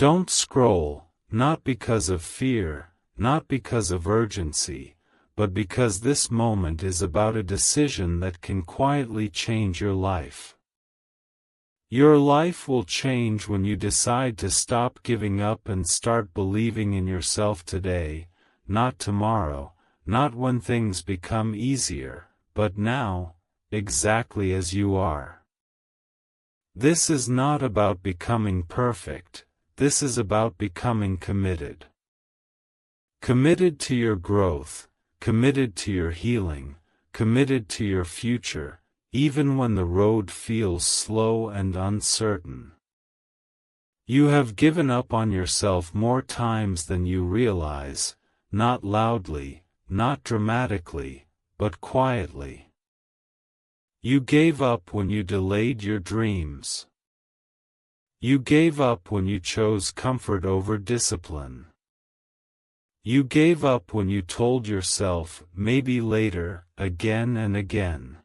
Don't scroll, not because of fear, not because of urgency, but because this moment is about a decision that can quietly change your life. Your life will change when you decide to stop giving up and start believing in yourself today, not tomorrow, not when things become easier, but now, exactly as you are. This is not about becoming perfect, this is about becoming committed. Committed to your growth, committed to your healing, committed to your future, even when the road feels slow and uncertain. You have given up on yourself more times than you realize, not loudly, not dramatically, but quietly. You gave up when you delayed your dreams. You gave up when you chose comfort over discipline. You gave up when you told yourself, maybe later, again and again.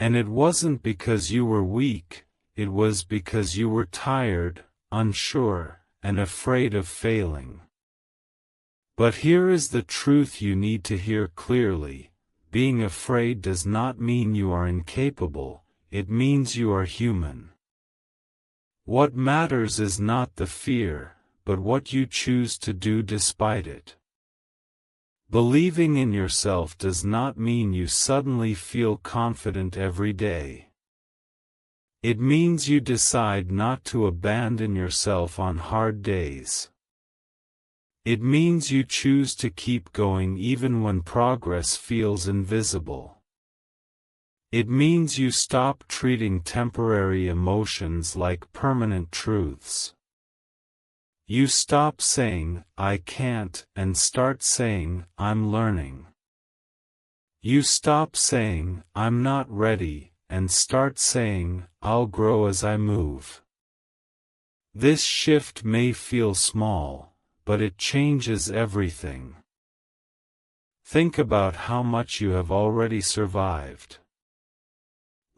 And it wasn't because you were weak, it was because you were tired, unsure, and afraid of failing. But here is the truth you need to hear clearly: being afraid does not mean you are incapable, it means you are human. What matters is not the fear, but what you choose to do despite it. Believing in yourself does not mean you suddenly feel confident every day. It means you decide not to abandon yourself on hard days. It means you choose to keep going even when progress feels invisible. It means you stop treating temporary emotions like permanent truths. You stop saying, "I can't," and start saying, "I'm learning." You stop saying, "I'm not ready," and start saying, "I'll grow as I move." This shift may feel small, but it changes everything. Think about how much you have already survived.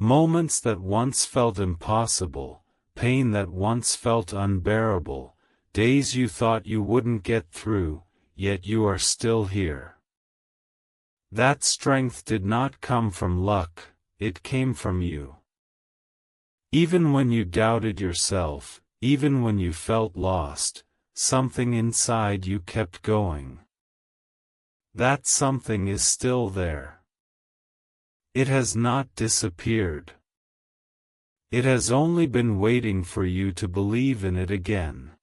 Moments that once felt impossible, pain that once felt unbearable, days you thought you wouldn't get through, yet you are still here. That strength did not come from luck, it came from you. Even when you doubted yourself, even when you felt lost, something inside you kept going. That something is still there. It has not disappeared. It has only been waiting for you to believe in it again.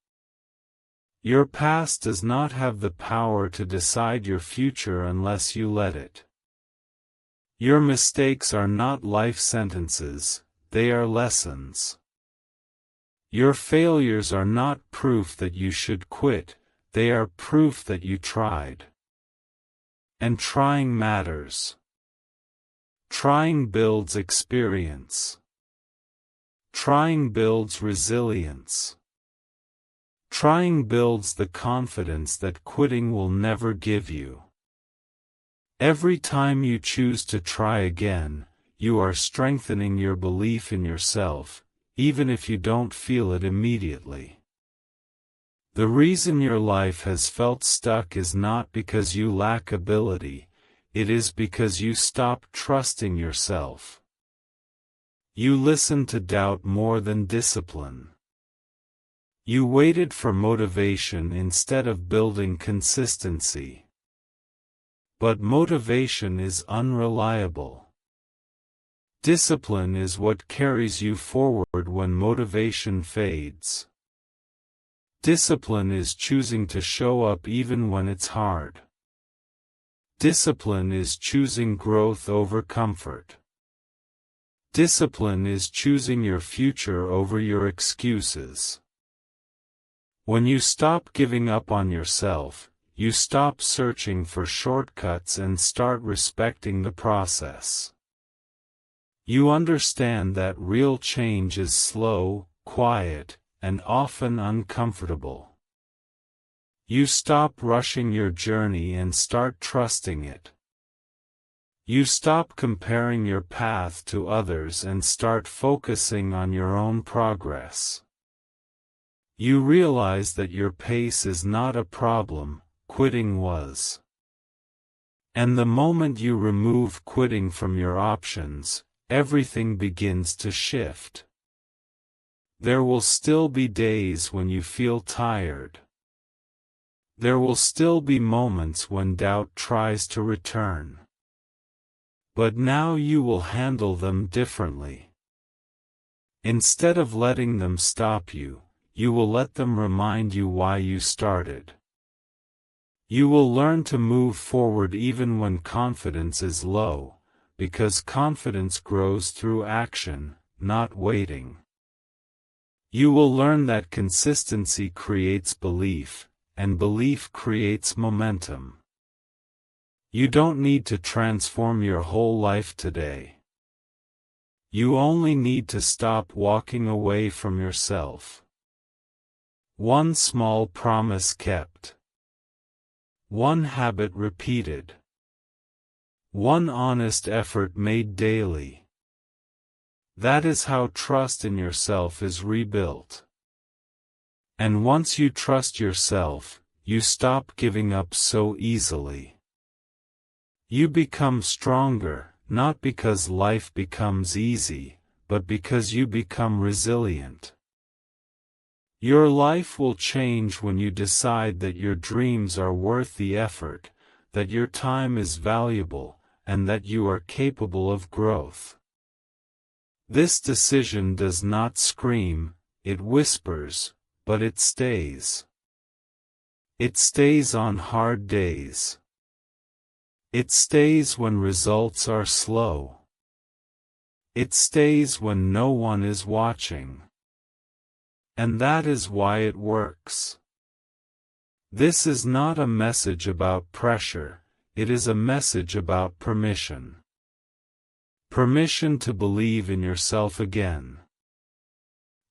Your past does not have the power to decide your future unless you let it. Your mistakes are not life sentences, they are lessons. Your failures are not proof that you should quit, they are proof that you tried. And trying matters. Trying builds experience. Trying builds resilience. Trying builds the confidence that quitting will never give you. Every time you choose to try again, you are strengthening your belief in yourself, even if you don't feel it immediately. The reason your life has felt stuck is not because you lack ability, it is because you stopped trusting yourself. You listened to doubt more than discipline. You waited for motivation instead of building consistency. But motivation is unreliable. Discipline is what carries you forward when motivation fades. Discipline is choosing to show up even when it's hard. Discipline is choosing growth over comfort. Discipline is choosing your future over your excuses. When you stop giving up on yourself, you stop searching for shortcuts and start respecting the process. You understand that real change is slow, quiet, and often uncomfortable. You stop rushing your journey and start trusting it. You stop comparing your path to others and start focusing on your own progress. You realize that your pace is not a problem, quitting was. And the moment you remove quitting from your options, everything begins to shift. There will still be days when you feel tired. There will still be moments when doubt tries to return. But now you will handle them differently. Instead of letting them stop you, you will let them remind you why you started. You will learn to move forward even when confidence is low, because confidence grows through action, not waiting. You will learn that consistency creates belief, and belief creates momentum. You don't need to transform your whole life today. You only need to stop walking away from yourself. One small promise kept. One habit repeated. One honest effort made daily. That is how trust in yourself is rebuilt. And once you trust yourself, you stop giving up so easily. You become stronger, not because life becomes easy, but because you become resilient. Your life will change when you decide that your dreams are worth the effort, that your time is valuable, and that you are capable of growth. This decision does not scream, it whispers, but it stays. It stays on hard days. It stays when results are slow. It stays when no one is watching. And that is why it works. This is not a message about pressure, it is a message about permission. Permission to believe in yourself again.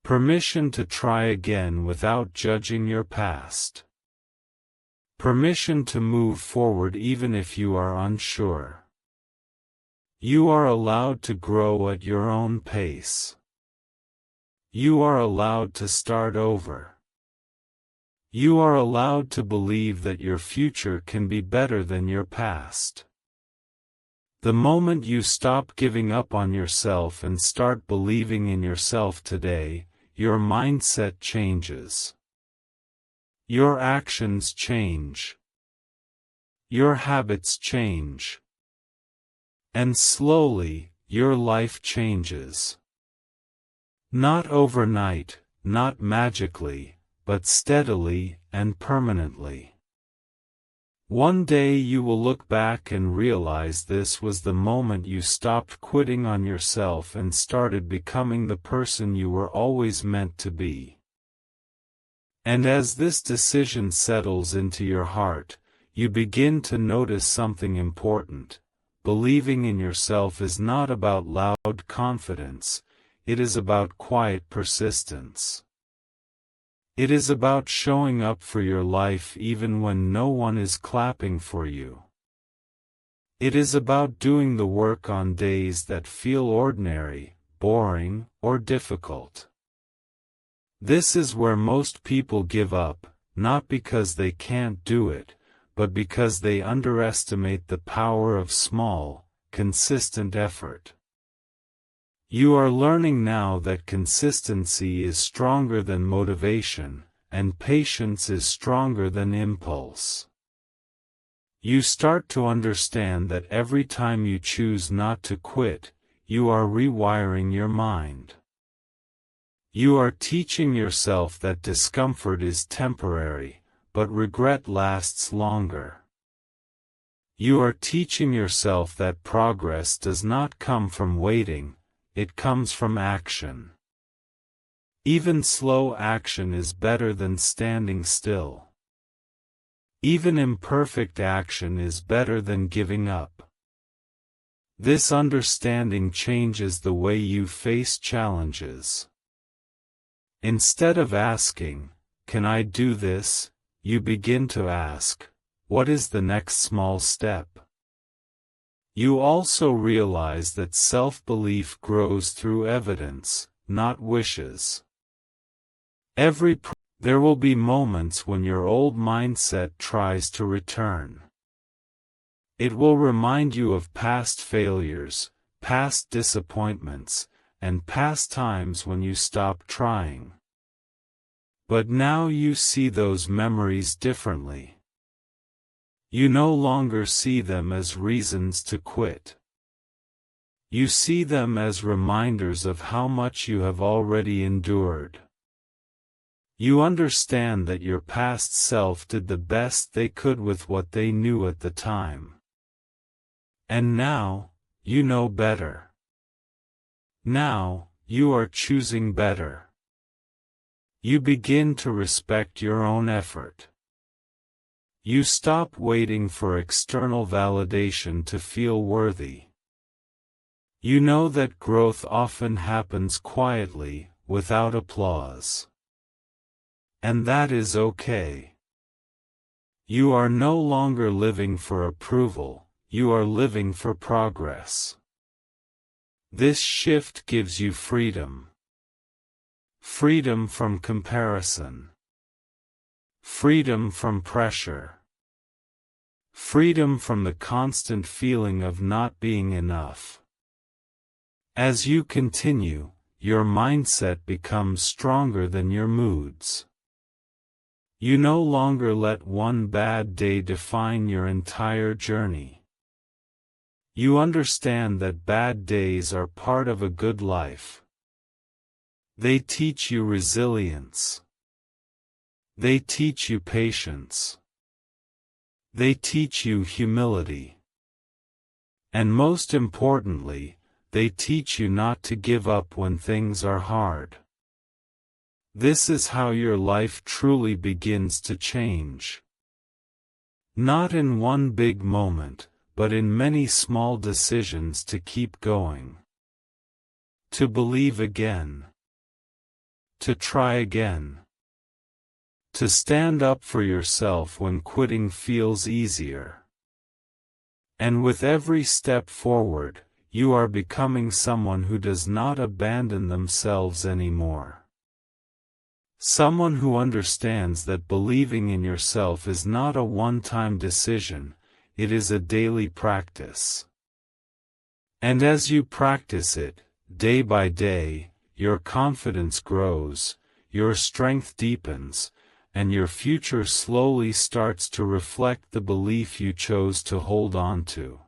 Permission to try again without judging your past. Permission to move forward even if you are unsure. You are allowed to grow at your own pace. You are allowed to start over. You are allowed to believe that your future can be better than your past. The moment you stop giving up on yourself and start believing in yourself today, your mindset changes. Your actions change. Your habits change. And slowly, your life changes. Not overnight, not magically, but steadily and permanently. One day you will look back and realize this was the moment you stopped quitting on yourself and started becoming the person you were always meant to be. And as this decision settles into your heart, you begin to notice something important. Believing in yourself is not about loud confidence, it is about quiet persistence. It is about showing up for your life even when no one is clapping for you. It is about doing the work on days that feel ordinary, boring, or difficult. This is where most people give up, not because they can't do it, but because they underestimate the power of small, consistent effort. You are learning now that consistency is stronger than motivation, and patience is stronger than impulse. You start to understand that every time you choose not to quit, you are rewiring your mind. You are teaching yourself that discomfort is temporary, but regret lasts longer. You are teaching yourself that progress does not come from waiting, it comes from action. Even slow action is better than standing still. Even imperfect action is better than giving up. This understanding changes the way you face challenges. Instead of asking, "Can I do this?" you begin to ask, "What is the next small step?" You also realize that self-belief grows through evidence, not wishes. Every There will be moments when your old mindset tries to return. It will remind you of past failures, past disappointments, and past times when you stopped trying. But now you see those memories differently. You no longer see them as reasons to quit. You see them as reminders of how much you have already endured. You understand that your past self did the best they could with what they knew at the time. And now, you know better. Now, you are choosing better. You begin to respect your own effort. You stop waiting for external validation to feel worthy. You know that growth often happens quietly, without applause. And that is okay. You are no longer living for approval, you are living for progress. This shift gives you freedom. Freedom from comparison. Freedom from pressure. Freedom from the constant feeling of not being enough. As you continue, your mindset becomes stronger than your moods. You no longer let one bad day define your entire journey. You understand that bad days are part of a good life. They teach you resilience. They teach you patience. They teach you humility. And most importantly, they teach you not to give up when things are hard. This is how your life truly begins to change. Not in one big moment, but in many small decisions to keep going. To believe again. To try again. To stand up for yourself when quitting feels easier. And with every step forward, you are becoming someone who does not abandon themselves anymore. Someone who understands that believing in yourself is not a one-time decision, it is a daily practice. And as you practice it, day by day, your confidence grows, your strength deepens, and your future slowly starts to reflect the belief you chose to hold on to.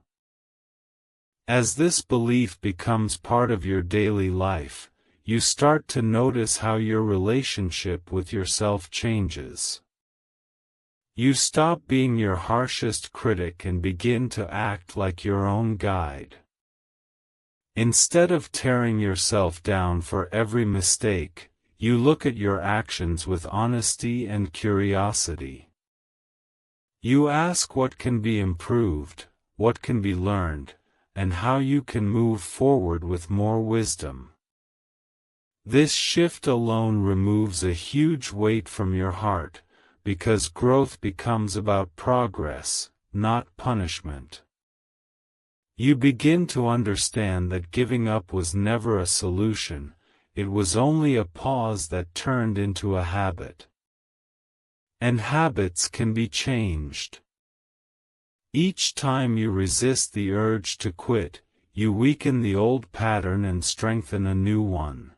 As this belief becomes part of your daily life, you start to notice how your relationship with yourself changes. You stop being your harshest critic and begin to act like your own guide. Instead of tearing yourself down for every mistake, you look at your actions with honesty and curiosity. You ask what can be improved, what can be learned, and how you can move forward with more wisdom. This shift alone removes a huge weight from your heart, because growth becomes about progress, not punishment. You begin to understand that giving up was never a solution, it was only a pause that turned into a habit. And habits can be changed. Each time you resist the urge to quit, you weaken the old pattern and strengthen a new one.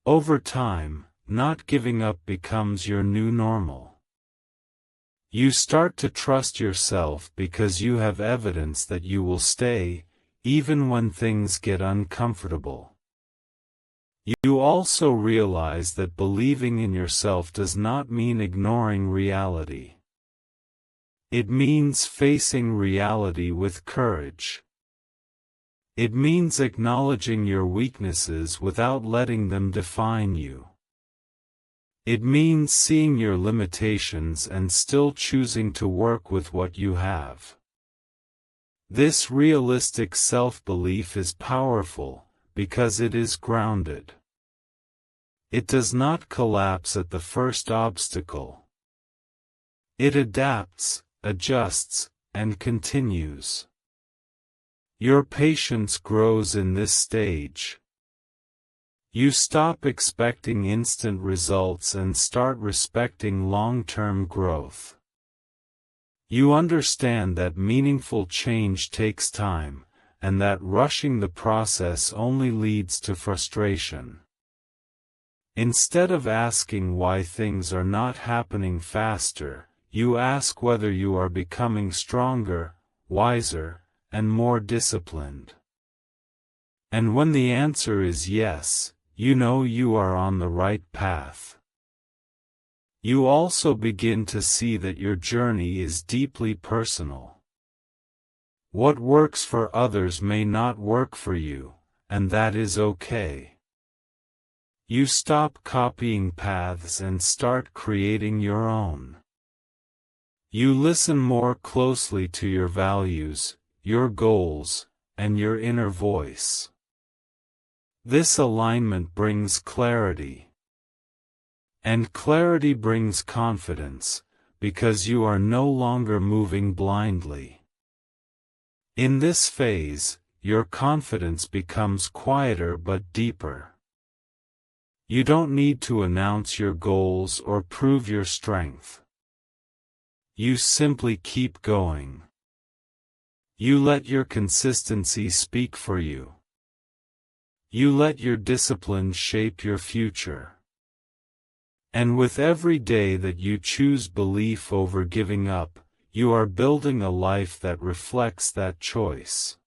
Over time, not giving up becomes your new normal. You start to trust yourself because you have evidence that you will stay, even when things get uncomfortable. You also realize that believing in yourself does not mean ignoring reality. It means facing reality with courage. It means acknowledging your weaknesses without letting them define you. It means seeing your limitations and still choosing to work with what you have. This realistic self-belief is powerful, because it is grounded. It does not collapse at the first obstacle. It adapts, adjusts, and continues. Your patience grows in this stage. You stop expecting instant results and start respecting long-term growth. You understand that meaningful change takes time, and that rushing the process only leads to frustration. Instead of asking why things are not happening faster, you ask whether you are becoming stronger, wiser, and more disciplined. And when the answer is yes, you know you are on the right path. You also begin to see that your journey is deeply personal. What works for others may not work for you, and that is okay. You stop copying paths and start creating your own. You listen more closely to your values, your goals, and your inner voice. This alignment brings clarity. And clarity brings confidence, because you are no longer moving blindly. In this phase, your confidence becomes quieter but deeper. You don't need to announce your goals or prove your strength. You simply keep going. You let your consistency speak for you. You let your discipline shape your future. And with every day that you choose belief over giving up, you are building a life that reflects that choice.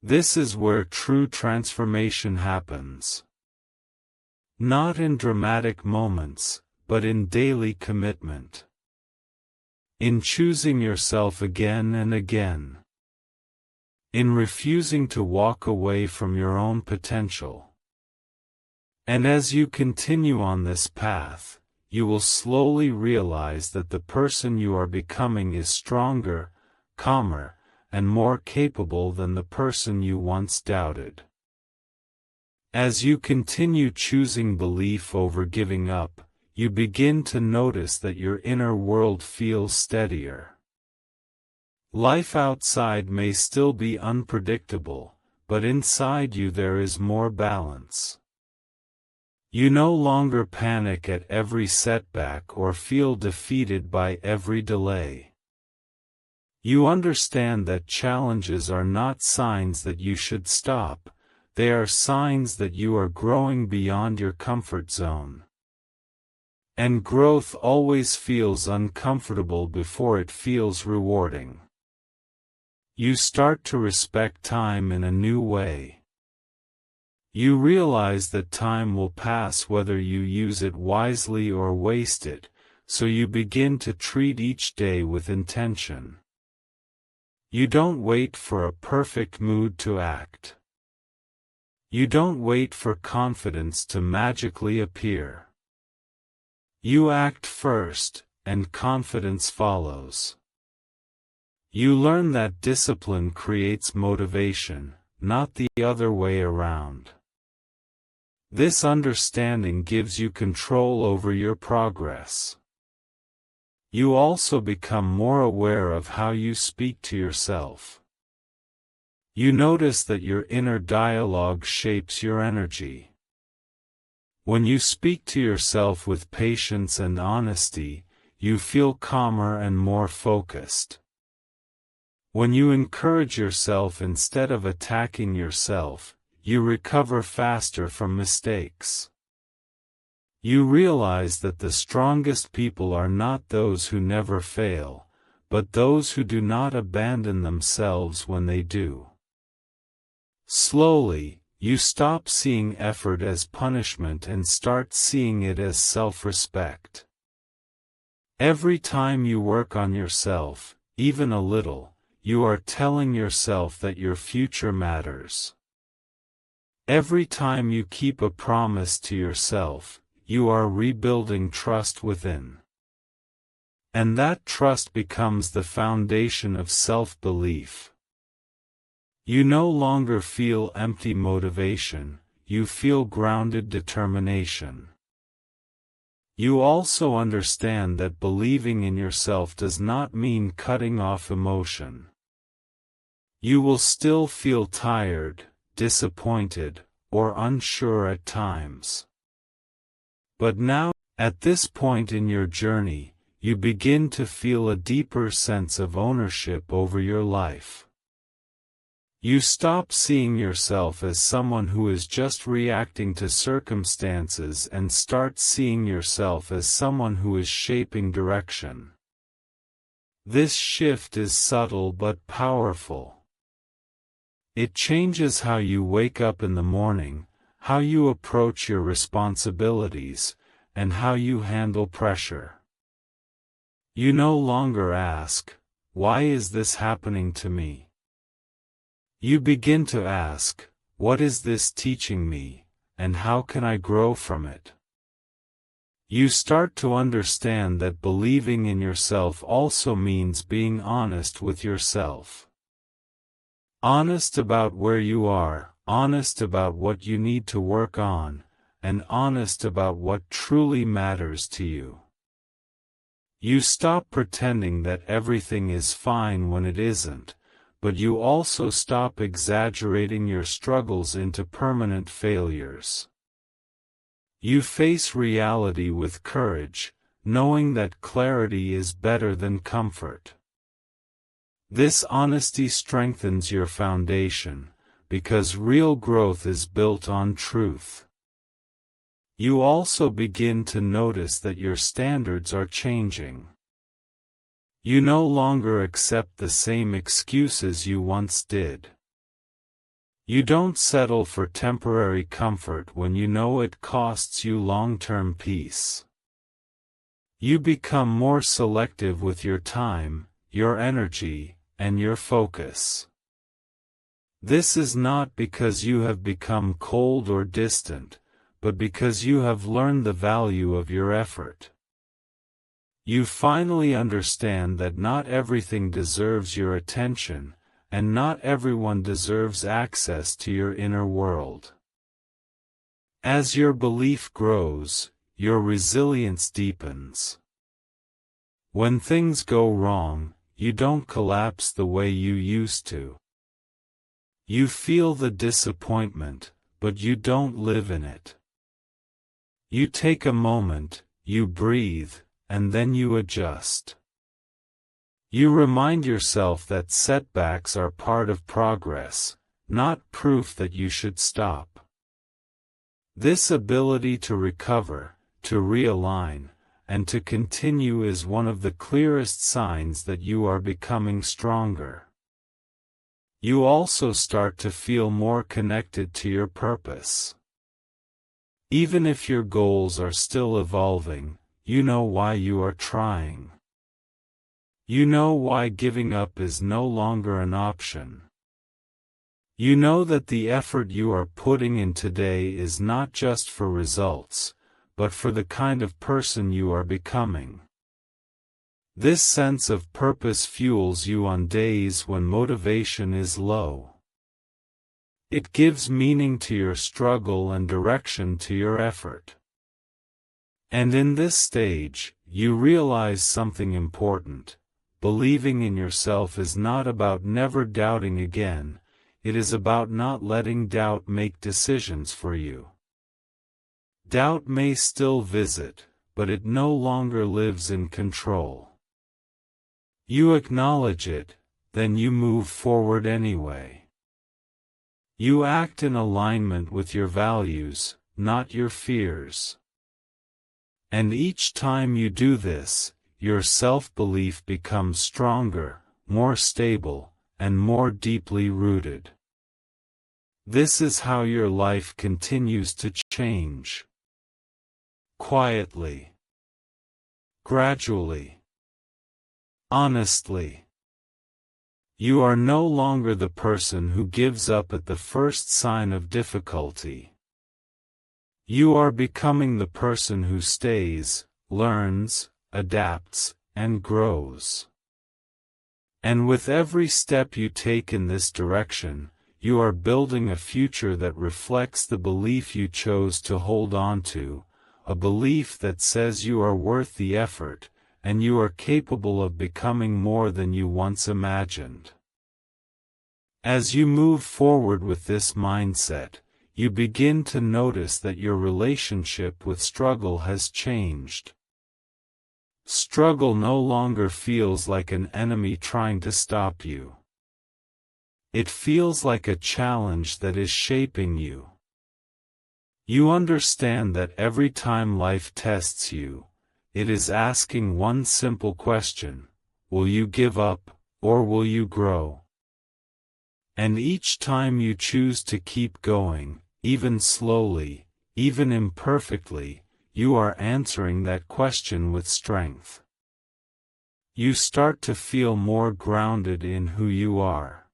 This is where true transformation happens. Not in dramatic moments, but in daily commitment. In choosing yourself again and again. In refusing to walk away from your own potential. And as you continue on this path, you will slowly realize that the person you are becoming is stronger, calmer, and more capable than the person you once doubted. As you continue choosing belief over giving up, you begin to notice that your inner world feels steadier. Life outside may still be unpredictable, but inside you there is more balance. You no longer panic at every setback or feel defeated by every delay. You understand that challenges are not signs that you should stop, they are signs that you are growing beyond your comfort zone. And growth always feels uncomfortable before it feels rewarding. You start to respect time in a new way. You realize that time will pass whether you use it wisely or waste it, so you begin to treat each day with intention. You don't wait for a perfect mood to act. You don't wait for confidence to magically appear. You act first, and confidence follows. You learn that discipline creates motivation, not the other way around. This understanding gives you control over your progress. You also become more aware of how you speak to yourself. You notice that your inner dialogue shapes your energy. When you speak to yourself with patience and honesty, you feel calmer and more focused. When you encourage yourself instead of attacking yourself, you recover faster from mistakes. You realize that the strongest people are not those who never fail, but those who do not abandon themselves when they do. Slowly, you stop seeing effort as punishment and start seeing it as self-respect. Every time you work on yourself, even a little, you are telling yourself that your future matters. Every time you keep a promise to yourself, you are rebuilding trust within. And that trust becomes the foundation of self-belief. You no longer feel empty motivation, you feel grounded determination. You also understand that believing in yourself does not mean cutting off emotion. You will still feel tired, disappointed, or unsure at times. But now, at this point in your journey, you begin to feel a deeper sense of ownership over your life. You stop seeing yourself as someone who is just reacting to circumstances and start seeing yourself as someone who is shaping direction. This shift is subtle but powerful. It changes how you wake up in the morning, how you approach your responsibilities, and how you handle pressure. You no longer ask, "Why is this happening to me?" You begin to ask, "What is this teaching me, and how can I grow from it?" You start to understand that believing in yourself also means being honest with yourself. Honest about where you are, honest about what you need to work on, and honest about what truly matters to you. You stop pretending that everything is fine when it isn't, but you also stop exaggerating your struggles into permanent failures. You face reality with courage, knowing that clarity is better than comfort. This honesty strengthens your foundation, because real growth is built on truth. You also begin to notice that your standards are changing. You no longer accept the same excuses you once did. You don't settle for temporary comfort when you know it costs you long-term peace. You become more selective with your time, your energy, and your focus. This is not because you have become cold or distant, but because you have learned the value of your effort. You finally understand that not everything deserves your attention, and not everyone deserves access to your inner world. As your belief grows, your resilience deepens. When things go wrong, you don't collapse the way you used to. You feel the disappointment, but you don't live in it. You take a moment, you breathe, and then you adjust. You remind yourself that setbacks are part of progress, not proof that you should stop. This ability to recover, to realign, and to continue is one of the clearest signs that you are becoming stronger. You also start to feel more connected to your purpose. Even if your goals are still evolving, you know why you are trying. You know why giving up is no longer an option. You know that the effort you are putting in today is not just for results, but for the kind of person you are becoming. This sense of purpose fuels you on days when motivation is low. It gives meaning to your struggle and direction to your effort. And in this stage, you realize something important. Believing in yourself is not about never doubting again, it is about not letting doubt make decisions for you. Doubt may still visit, but it no longer lives in control. You acknowledge it, then you move forward anyway. You act in alignment with your values, not your fears. And each time you do this, your self-belief becomes stronger, more stable, and more deeply rooted. This is how your life continues to change. Quietly. Gradually. Honestly. You are no longer the person who gives up at the first sign of difficulty. You are becoming the person who stays, learns, adapts, and grows. And with every step you take in this direction, you are building a future that reflects the belief you chose to hold on to, a belief that says you are worth the effort, and you are capable of becoming more than you once imagined. As you move forward with this mindset, you begin to notice that your relationship with struggle has changed. Struggle no longer feels like an enemy trying to stop you. It feels like a challenge that is shaping you. You understand that every time life tests you, it is asking one simple question: will you give up, or will you grow? And each time you choose to keep going, even slowly, even imperfectly, you are answering that question with strength. You start to feel more grounded in who you are.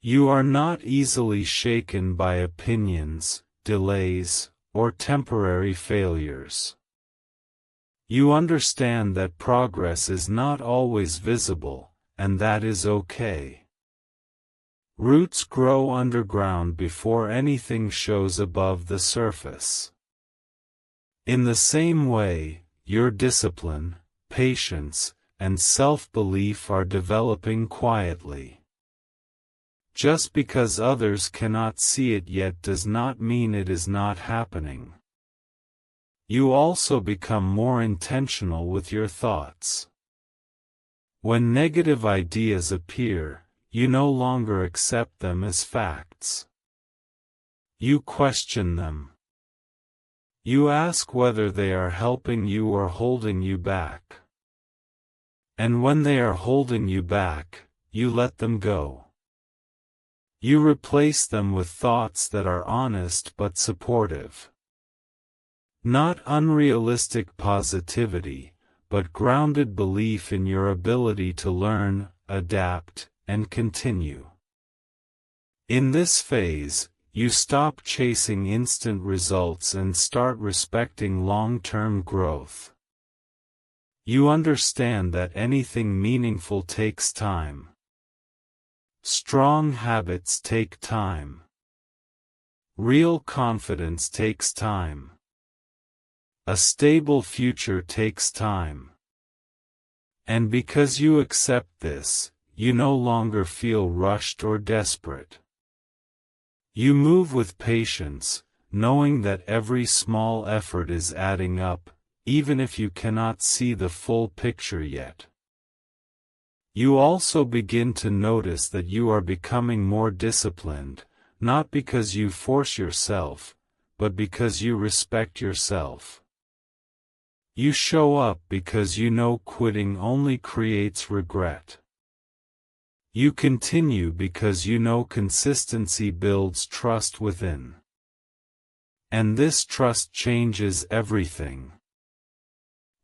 You are not easily shaken by opinions, delays, or temporary failures. You understand that progress is not always visible, and that is okay. Roots grow underground before anything shows above the surface. In the same way, your discipline, patience, and self-belief are developing quietly. Just because others cannot see it yet does not mean it is not happening. You also become more intentional with your thoughts. When negative ideas appear, you no longer accept them as facts. You question them. You ask whether they are helping you or holding you back. And when they are holding you back, you let them go. You replace them with thoughts that are honest but supportive. Not unrealistic positivity, but grounded belief in your ability to learn, adapt, and continue. In this phase, you stop chasing instant results and start respecting long-term growth. You understand that anything meaningful takes time. Strong habits take time. Real confidence takes time. A stable future takes time. And because you accept this, you no longer feel rushed or desperate. You move with patience, knowing that every small effort is adding up, even if you cannot see the full picture yet. You also begin to notice that you are becoming more disciplined, not because you force yourself, but because you respect yourself. You show up because you know quitting only creates regret. You continue because you know consistency builds trust within. And this trust changes everything.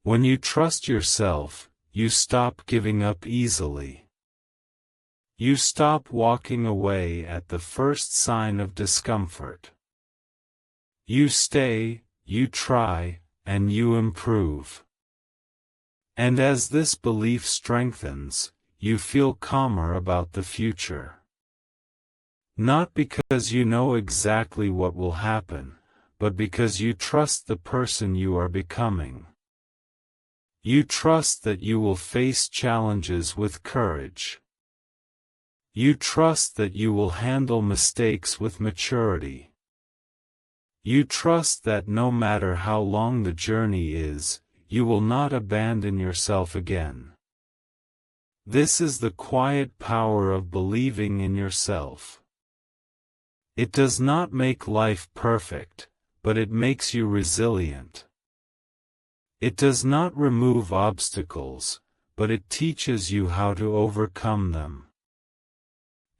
When you trust yourself, you stop giving up easily. You stop walking away at the first sign of discomfort. You stay, you try, and you improve. And as this belief strengthens, you feel calmer about the future. Not because you know exactly what will happen, but because you trust the person you are becoming. You trust that you will face challenges with courage. You trust that you will handle mistakes with maturity. You trust that no matter how long the journey is, you will not abandon yourself again. This is the quiet power of believing in yourself. It does not make life perfect, but it makes you resilient. It does not remove obstacles, but it teaches you how to overcome them.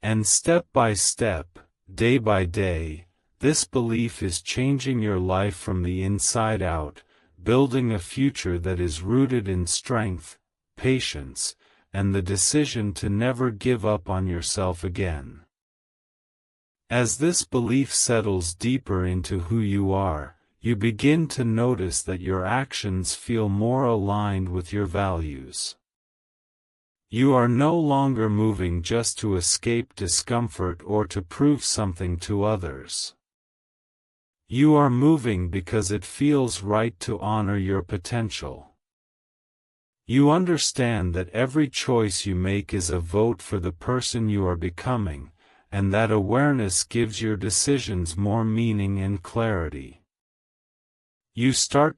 And step by step, day by day, this belief is changing your life from the inside out, building a future that is rooted in strength, patience, and the decision to never give up on yourself again. As this belief settles deeper into who you are, you begin to notice that your actions feel more aligned with your values. You are no longer moving just to escape discomfort or to prove something to others. You are moving because it feels right to honor your potential. You understand that every choice you make is a vote for the person you are becoming, and that awareness gives your decisions more meaning and clarity. You start